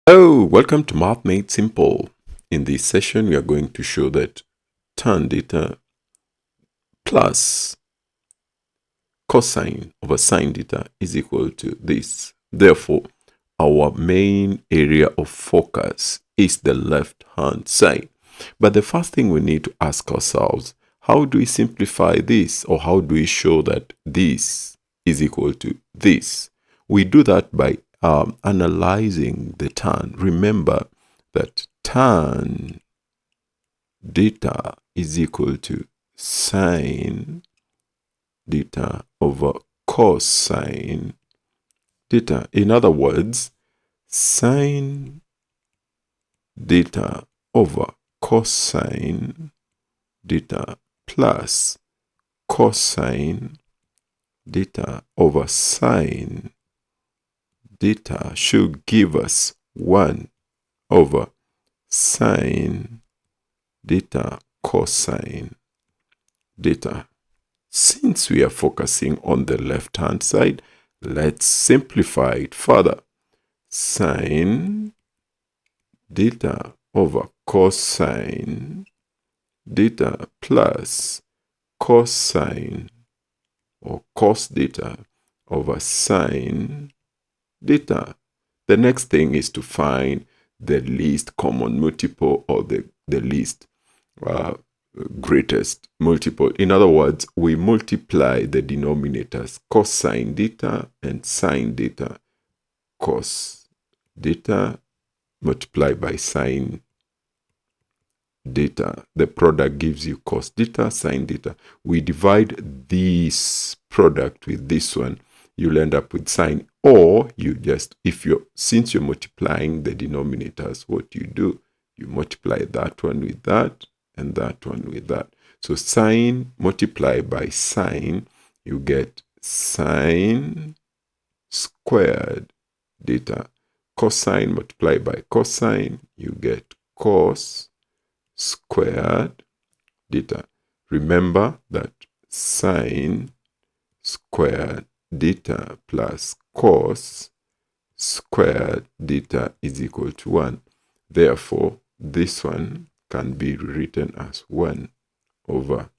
Oh, welcome to Math Made Simple. In this session, we are going to show that tan theta plus cosine over sine theta is equal to this. Therefore, our main area of focus is the left-hand side. But the first thing we need to ask ourselves, how do we simplify this, or how do we show that this is equal to this? We do that by analyzing the tan. Remember that tan theta is equal to sine theta over cosine theta. In other words, sine theta over cosine theta plus cosine theta over sine theta should give us 1 over sine theta cosine theta. Since we are focusing on the left-hand side, let's simplify it further. Sine theta over cosine theta plus cosine or cos theta over sine theta. The next thing is to find the least common multiple, or the least greatest multiple. In other words, we multiply the denominators cosine theta and sine theta. Cos theta multiplied by sine theta. The product gives you cos theta, sine theta. We divide this product with this one, you'll end up with sine. Or you just, since you're multiplying the denominators, what you do, you multiply that one with that and that one with that. So sine multiplied by sine, you get sine squared theta. Cosine multiplied by cosine, you get cos squared theta. Remember that sine squared theta plus cos squared theta is equal to 1. Therefore, this one can be written as 1 over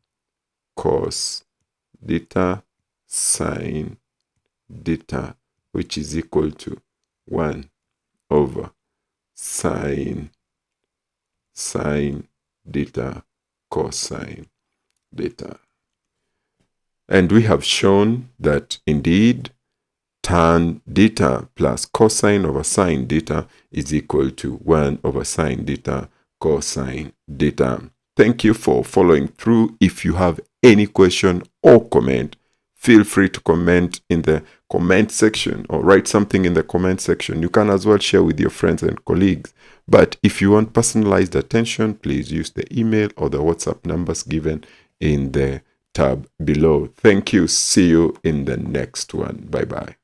cos theta sine theta, which is equal to 1 over sine theta cosine theta. And we have shown that indeed tan theta plus cosine over sine theta is equal to 1 over sine theta cosine theta. Thank you for following through. If you have any question or comment, feel free to comment in the comment section or write something in the comment section. You can as well share with your friends and colleagues. But if you want personalized attention, please use the email or the WhatsApp numbers given in the tab below. Thank you. See you in the next one. Bye-bye.